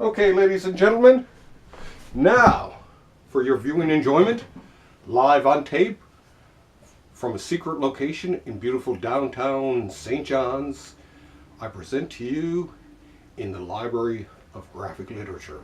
Okay, ladies and gentlemen, now for your viewing enjoyment, live on tape from a secret location in beautiful downtown St. John's, I present to you in the Library of Graphic Literature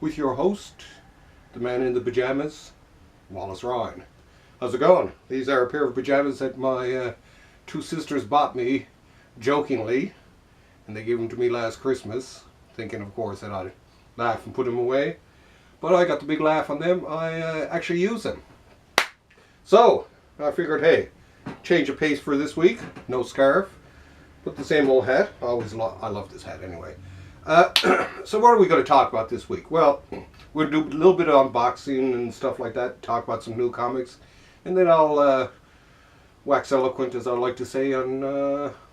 with your host, the man in the pajamas, Wallace. How's it going? These are a pair of pajamas that my two sisters bought me jokingly, and they gave them to me last Christmas, thinking of course that I'd laugh and put them away, but I got the big laugh on them. I actually use them. So I figured, hey, change of pace for this week. No scarf, but the same old hat. I love this hat anyway. So what are we going to talk about this week? Well, we'll do a little bit of unboxing and stuff like that, talk about some new comics, and then I'll wax eloquent, as I like to say, on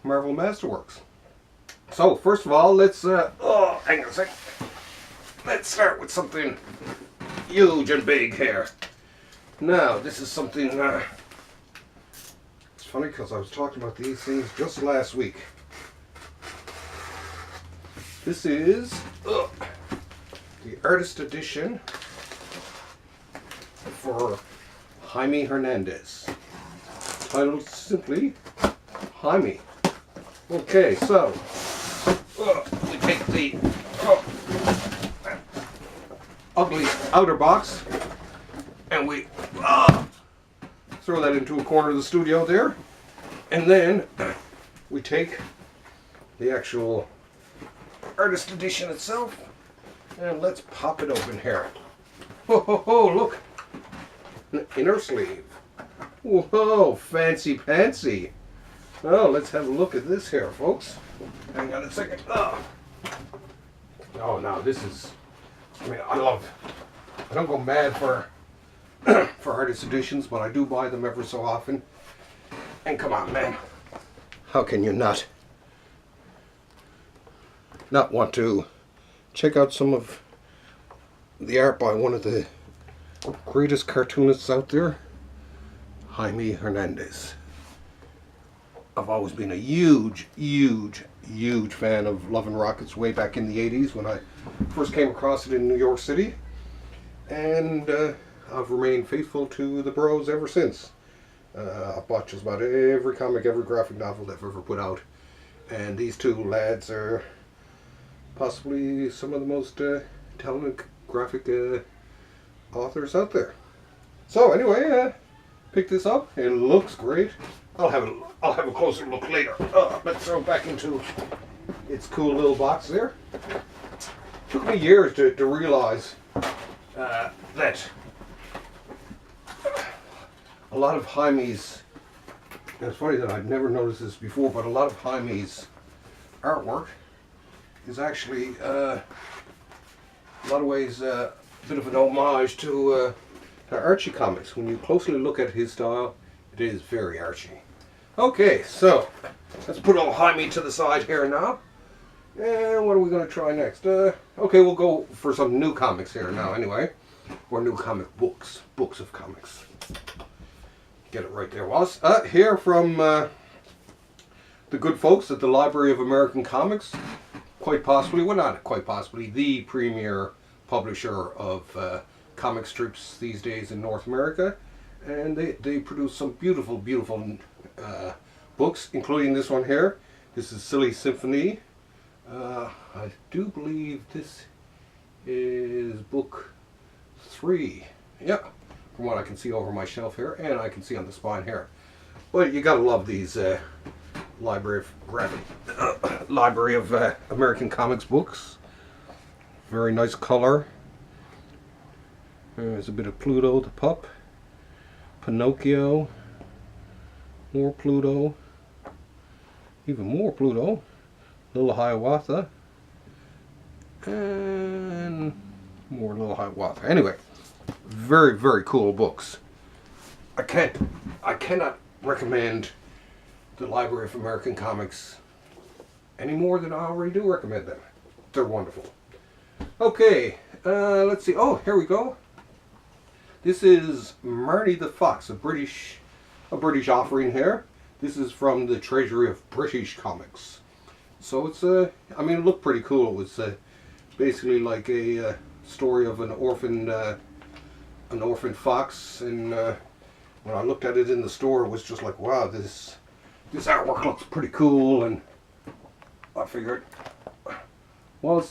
Marvel Masterworks. So first of all, let's hang on a second. Let's start with something huge and big here. Now, this is something, it's funny because I was talking about these things just last week. This is the artist edition for Jaime Hernandez, titled simply Jaime. Okay, so we take the ugly outer box and we throw that into a corner of the studio there, and then we take the actual artist edition itself and let's pop it open here. Ho, look, an inner sleeve. Whoa, fancy pantsy. Oh, let's have a look at this here, folks. Hang on a second. Oh, now this is, I don't go mad for for artist editions, but I do buy them ever so often. And come on, man, how can you not want to check out some of the art by one of the greatest cartoonists out there, Jaime Hernandez. I've always been a huge fan of Love and Rockets way back in the 80s when I first came across it in New York City, and I've remained faithful to the bros ever since. I've bought just about every comic, every graphic novel they've ever put out, and these two lads are possibly some of the most talented graphic authors out there. So anyway, pick this up. It looks great. I'll have a closer look later. Let's throw it back into its cool little box there. Took me years to realize that a lot of Jaime's, and it's funny that I'd never noticed this before, but a lot of Jaime's artwork is actually in a lot of ways a bit of an homage to Archie comics. When you closely look at his style, it is very Archie. Okay, so let's put old Jaime to the side here now. And what are we going to try next? Okay, we'll go for some new comics here now anyway. Or new comic books. Books of comics. Get it right there, Wallace. Here from the good folks at the Library of American Comics. Quite possibly, well not quite possibly, the premier publisher of comic strips these days in North America. And they produce some beautiful books, including this one here. This is Silly Symphony. I do believe this is book 3. Yeah, from what I can see over my shelf here, and I can see on the spine here. But you gotta love these Library of American Comics books. Very nice color. There's a bit of Pluto the pup. Pinocchio, more Pluto, even more Pluto, Little Hiawatha, and more Little Hiawatha. Anyway, very cool books. I cannot recommend the Library of American Comics any more than I already do recommend them. They're wonderful. Okay, let's see. Oh, here we go. This is Marney the Fox, a British offering here. This is from the Treasury of British Comics. So it's it looked pretty cool. It was basically like a story of an orphan fox, and when I looked at it in the store, it was just like, wow, this artwork looks pretty cool, and I figured, well,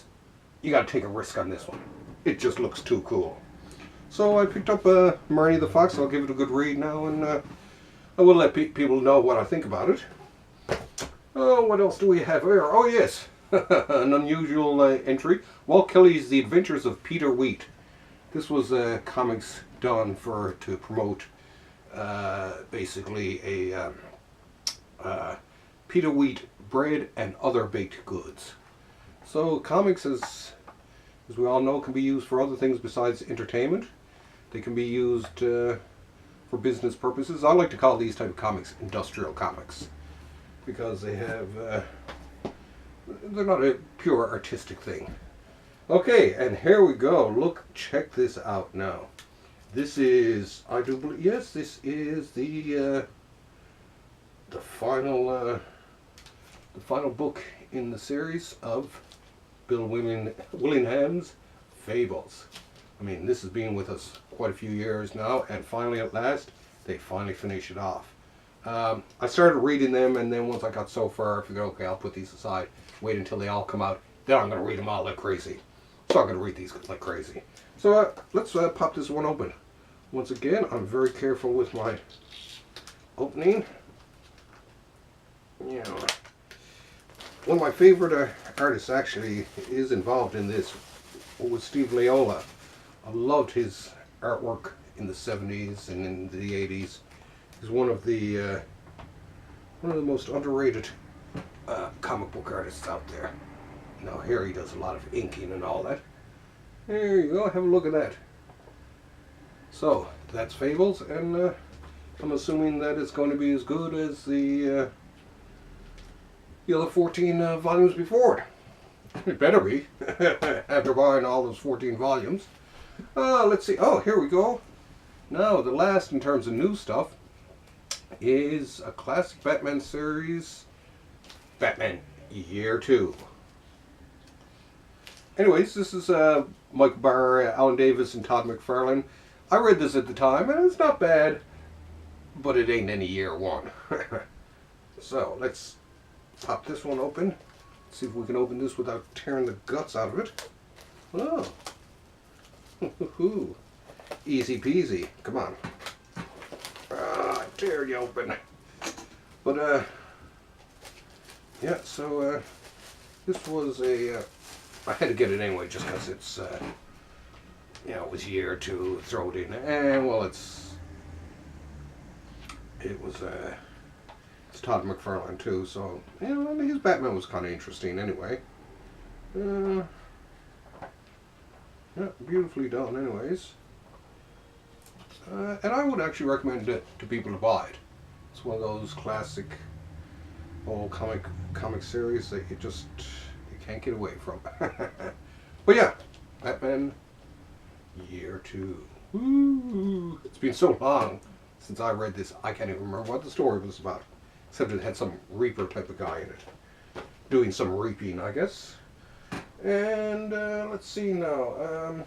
you got to take a risk on this one. It just looks too cool. So I picked up Marney the Fox. I'll give it a good read now, and I will let people know what I think about it. Oh, what else do we have here? Oh, yes. An unusual entry. Walt Kelly's The Adventures of Peter Wheat. This was comics done to promote basically a Peter Wheat bread and other baked goods. So comics, as we all know, can be used for other things besides entertainment. They can be used for business purposes. I like to call these type of comics industrial comics, because they have they're not a pure artistic thing. Okay, and here we go. Check this out now. This is, I do believe, yes, this is the final book in the series of Bill Willingham's Fables. I mean, this has been with us quite a few years now, and finally, at last, they finally finish it off. I started reading them, and then once I got so far, I figured, okay, I'll put these aside, wait until they all come out, then I'm going to read them all like crazy. So I'm going to read these like crazy. So let's pop this one open. Once again, I'm very careful with my opening. You know, one of my favorite artists actually is involved in this, was Steve Loyola. I loved his artwork in the 70s and in the 80s. He's one of the most underrated comic book artists out there. Now here he does a lot of inking and all that. There you go, have a look at that. So that's Fables, and I'm assuming that it's going to be as good as the other 14 volumes before it. It better be, after buying all those 14 volumes. Let's see, oh, here we go. Now, the last in terms of new stuff is a classic Batman series, Batman Year 2. Anyways, this is Mike Barr, Alan Davis, and Todd McFarlane. I read this at the time, and it's not bad, but it ain't any Year 1. So, let's pop this one open. See if we can open this without tearing the guts out of it. Oh. Easy peasy. Come on. Tear you open. But, yeah, so, this was I had to get it anyway just because it's, you know, it was Year 2, throw it in, and, well, it's Todd McFarlane too, so, you know, his Batman was kind of interesting anyway. Yeah, beautifully done anyways. And I would actually recommend it to people to buy it. It's one of those classic old comic series that you can't get away from. But yeah, Batman Year 2. Woo! It's been so long since I read this, I can't even remember what the story was about. Except it had some Reaper type of guy in it. Doing some reaping, I guess. And let's see now.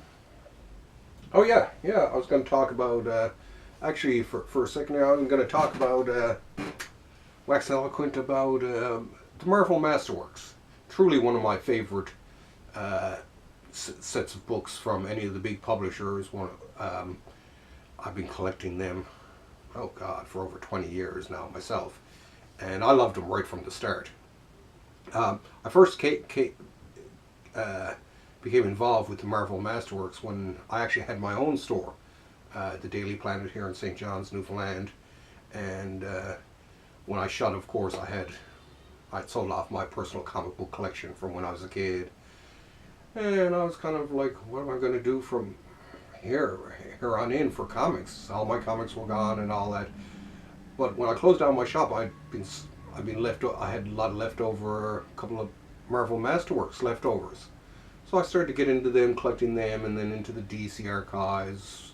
Oh yeah, I was going to talk about, actually for a second here, I'm going to talk about, wax eloquent about the Marvel Masterworks. Truly one of my favorite sets of books from any of the big publishers. I've been collecting them, oh God, for over 20 years now myself. And I loved them right from the start. I first became involved with the Marvel Masterworks when I actually had my own store, the Daily Planet here in St. John's, Newfoundland. And when I shut, of course, I'd sold off my personal comic book collection from when I was a kid. And I was kind of like, what am I going to do from here on in for comics? All my comics were gone and all that. But when I closed down my shop, I had a lot of leftover, a couple of Marvel Masterworks leftovers. So I started to get into them, collecting them, and then into the DC archives,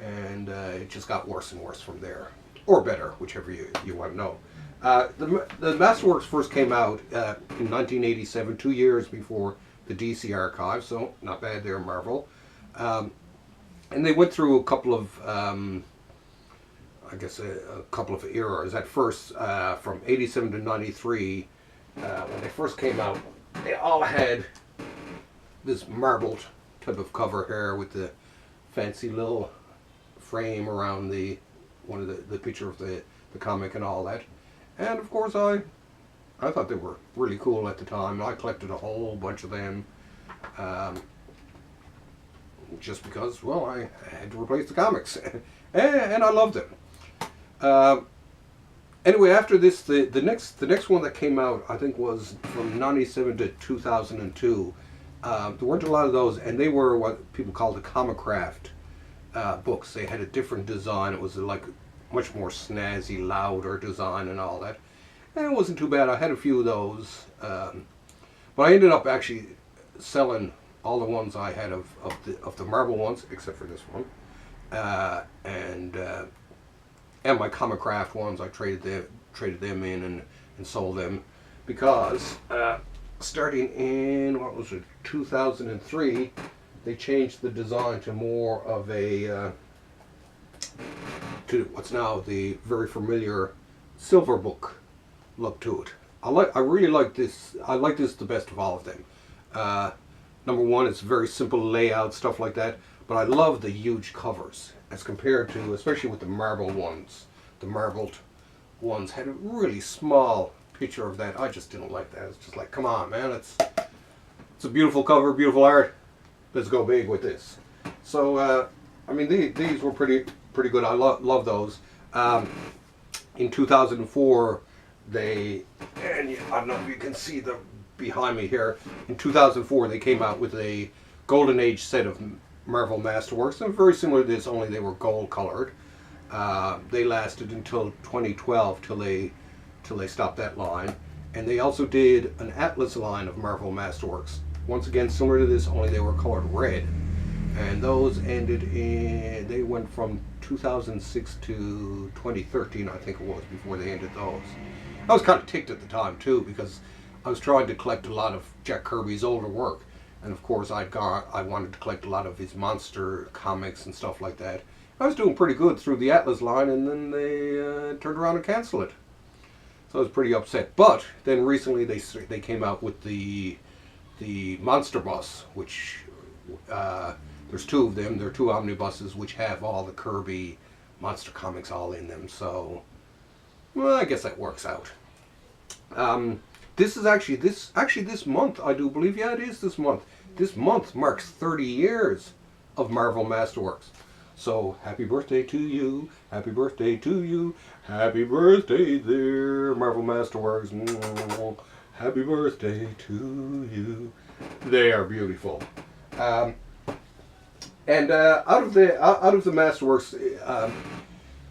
and it just got worse and worse from there. Or better, whichever you want to know. The Masterworks first came out in 1987, 2 years before the DC archive, so not bad there, Marvel. And they went through a couple of, I guess, a couple of eras. At first, from 87 to 93, when they first came out, they all had this marbled type of cover here with the fancy little frame around the one of the picture of the comic and all that. And of course, I thought they were really cool at the time. I collected a whole bunch of them. Just because, well, I had to replace the comics, and I loved them. Anyway, after this, the next one that came out, I think, was from '97 to 2002. There weren't a lot of those, and they were what people call the Comicraft books. They had a different design. It was like much more snazzy, louder design and all that, and it wasn't too bad. I had a few of those, but I ended up actually selling all the ones I had of the Marvel ones, except for this one, and my Comicraft ones. I traded them in and sold them because starting in, what was it, 2003, they changed the design to more of a to what's now the very familiar silver book look to it. I really like this. I like this the best of all of them. Number one, it's very simple layout, stuff like that, but I love the huge covers as compared to, especially with the Marvel ones. The marbled ones had a really small picture of that. I just didn't like that. It's just like, come on, man, it's a beautiful cover, beautiful art. Let's go big with this. So, I mean, these were pretty good. I love those. In 2004, and I don't know if you can see them behind me here. In 2004, they came out with a Golden Age set of Marvel Masterworks. They're very similar to this, only they were gold colored. They lasted until 2012 till they stopped that line, and they also did an Atlas line of Marvel Masterworks. Once again, similar to this, only they were colored red. And those ended in, they went from 2006 to 2013, I think it was, before they ended those. I was kind of ticked at the time too, because I was trying to collect a lot of Jack Kirby's older work, and of course I wanted to collect a lot of his monster comics and stuff like that. I was doing pretty good through the Atlas line, and then they turned around and canceled it. So I was pretty upset. But then recently they came out with the Monster Bus, which there's two of them. They're two omnibuses which have all the Kirby monster comics all in them. So, well, I guess that works out. This is actually this month, I do believe. Yeah, it is this month. This month marks 30 years of Marvel Masterworks. So, happy birthday to you, happy birthday to you, happy birthday there, Marvel Masterworks. Happy birthday to you. They are beautiful. And out of the Masterworks,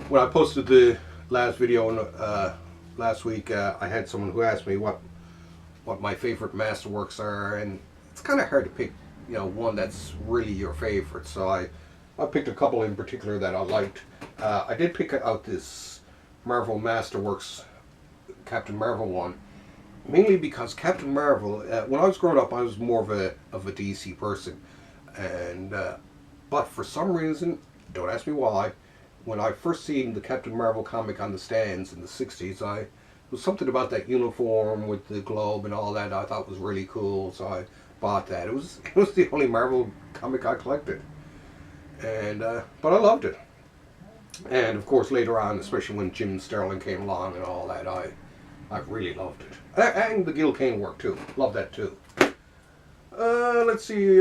when I posted the last video last week, I had someone who asked me what my favorite Masterworks are, and it's kind of hard to pick, one that's really your favorite. So I picked a couple in particular that I liked. I did pick out this Marvel Masterworks Captain Marvel one, mainly because Captain Marvel, when I was growing up, I was more of a DC person, and but for some reason, don't ask me why, when I first seen the Captain Marvel comic on the stands in the 60s, there was something about that uniform with the globe and all that I thought was really cool, so I bought that. It was the only Marvel comic I collected, and but I loved it. And of course later on, especially when Jim Starlin came along and all that, I really loved it. And the Gil Kane work too. Love that too. Let's see.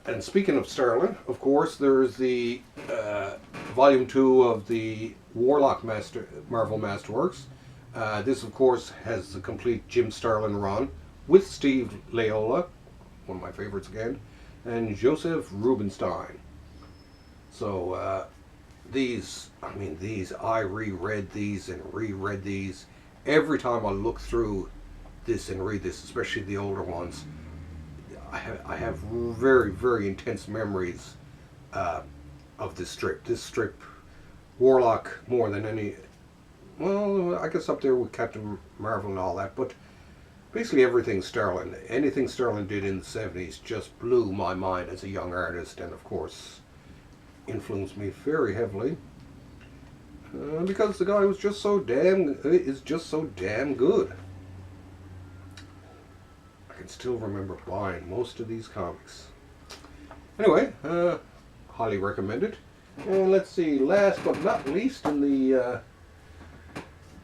And speaking of Starlin, of course, there's the Volume 2 of the Warlock Marvel Masterworks. This, of course, has the complete Jim Starlin run with Steve Laiola, one of my favorites again, and Joseph Rubinstein. So I reread these and reread these. Every time I look through this and read this, especially the older ones, I have very, very intense memories of this strip. This strip, Warlock, more than any, well, I guess up there with Captain Marvel and all that, but basically everything Sterling, anything Sterling did in the 70s just blew my mind as a young artist, and of course influenced me very heavily. Because the guy was just so damn good. I can still remember buying most of these comics. Anyway, highly recommend it. And let's see, last but not least in the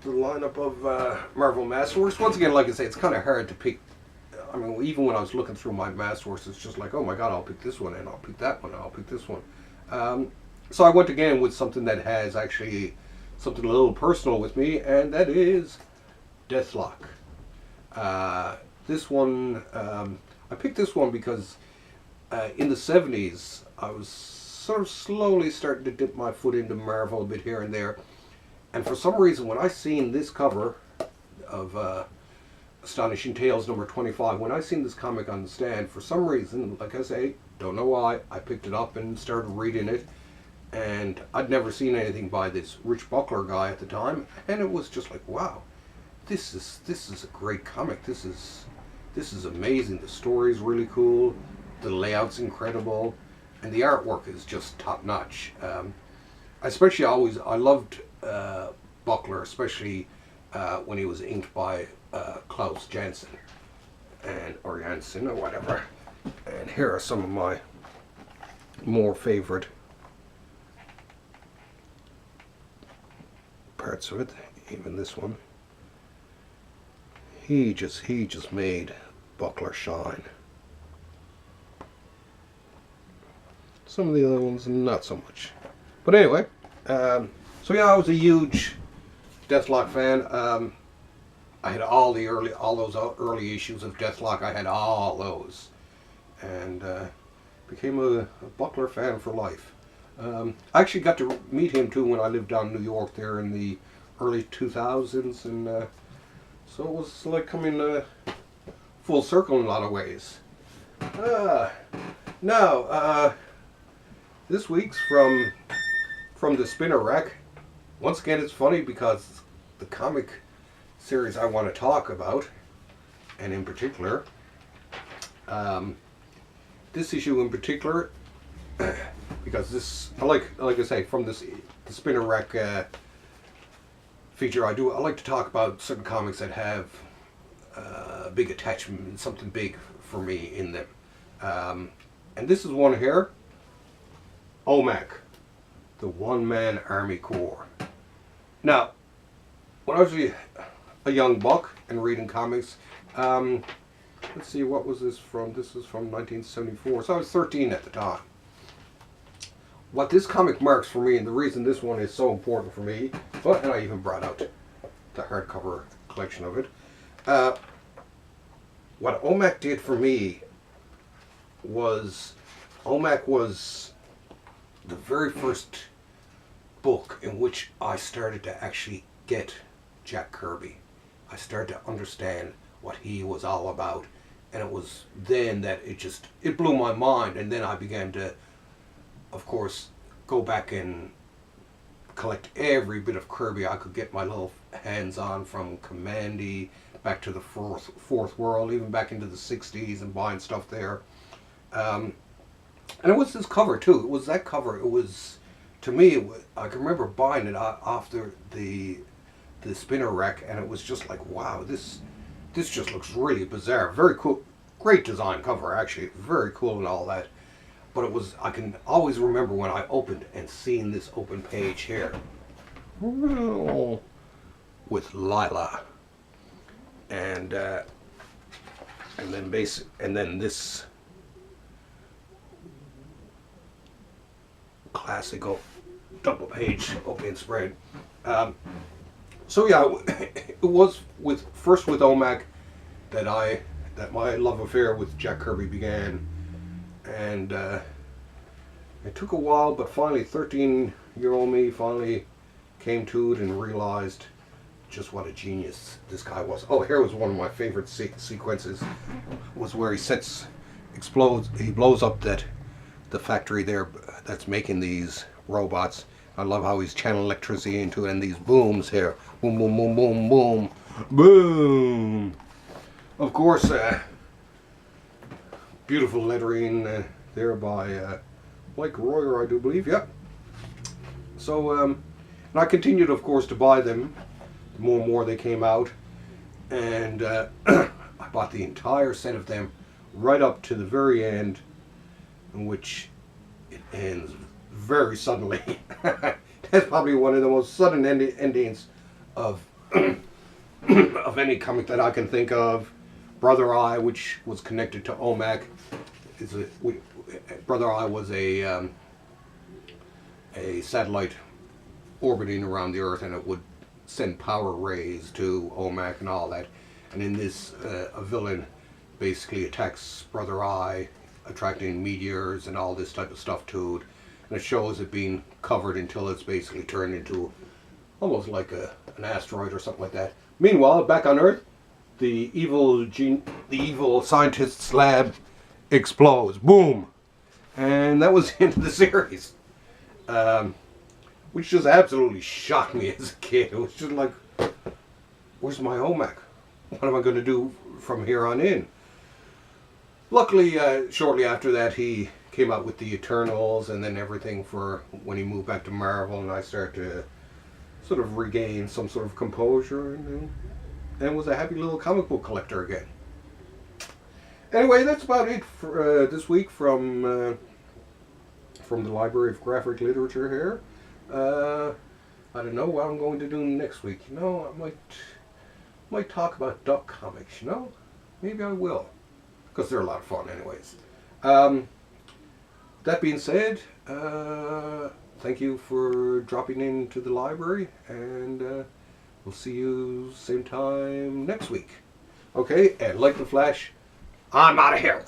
lineup of Marvel Masterworks. Once again, like I say, it's kind of hard to pick. I mean, even when I was looking through my Masterworks, it's just like, oh my god, I'll pick this one, and I'll pick that one, and I'll pick this one. So I went again with something that has actually something a little personal with me, and that is Deathlock. This one, I picked this one because in the 70s, I was sort of slowly starting to dip my foot into Marvel a bit here and there. And for some reason, when I seen this cover of Astonishing Tales number 25, when I seen this comic on the stand, for some reason, like I say, don't know why, I picked it up and started reading it. And I'd never seen anything by this Rich Buckler guy at the time, and it was just like, wow, this is a great comic. This is amazing. The story's really cool, the layout's incredible, and the artwork is just top notch. I loved Buckler, especially when he was inked by Klaus Janson or Janssen or whatever. And here are some of my more favorite parts of it. Even this one. He just made Buckler shine. Some of the other ones not so much. But anyway, so yeah, I was a huge Deathlock fan. I had all those early issues of Deathlock. I had all those, and became a Buckler fan for life. I actually got to meet him too when I lived down in New York there in the early 2000s, and so it was like coming full circle in a lot of ways. Now, this week's from the spinner rack. Once again, it's funny because the comic series I want to talk about, and in particular, this issue in particular, because this, like I say, from the spinner rack feature, I like to talk about certain comics that have big attachment, something big for me in them. And this is one here, OMAC, the One-Man Army Corps. Now, when I was a young buck and reading comics, let's see, what was this from? This is from 1974, so I was 13 at the time. What this comic marks for me, and the reason this one is so important for me, and I even brought out the hardcover collection of it. What OMAC did for me was, OMAC was the very first book in which I started to actually get Jack Kirby. I started to understand what he was all about, and it was then that it blew my mind, and then I began to, of course, go back and collect every bit of Kirby I could get my little hands on, from Commandy back to the Fourth World, even back into the 60s, and buying stuff there. And it was this cover too. It was that cover. It was, to me, I can remember buying it after the spinner rack, and it was just like, wow, this just looks really bizarre. Very cool, great design cover actually, very cool and all that. But it was, I can always remember when I opened and seen this open page here with Lila, and then this classical double page opening spread. So yeah, it was first with OMAC that my love affair with Jack Kirby began, and it took a while, but finally 13-year-old me finally came to it and realized just what a genius this guy was. Oh, here was one of my favorite sequences, was where he blows up the factory there that's making these robots. I love how he's channeling electricity into it, and these booms here, boom, boom, boom, boom, boom, boom. Of course, beautiful lettering there by Mike Royer, I do believe. Yep. So, and I continued, of course, to buy them. The more and more they came out, and I bought the entire set of them right up to the very end, in which it ends very suddenly. That's probably one of the most sudden endings of of any comic that I can think of. Brother Eye, which was connected to OMAC, Brother Eye was a satellite orbiting around the Earth, and it would send power rays to OMAC and all that. And in this, a villain basically attacks Brother Eye, attracting meteors and all this type of stuff to it. And it shows it being covered until it's basically turned into almost like an asteroid or something like that. Meanwhile, back on Earth, the evil scientist's lab explodes. Boom! And that was the end of the series. Which just absolutely shocked me as a kid. It was just like, where's my OMAC? What am I going to do from here on in? Luckily, shortly after that, he came out with the Eternals and then everything for when he moved back to Marvel, and I started to sort of regain some sort of composure and was a happy little comic book collector again. Anyway, that's about it for this week from the Library of Graphic Literature here. I don't know what I'm going to do next week. You know, I might talk about duck comics, you know? Maybe I will. Because they're a lot of fun anyways. That being said, thank you for dropping into the library, and we'll see you same time next week. Okay, and like the Flash, I'm out of here.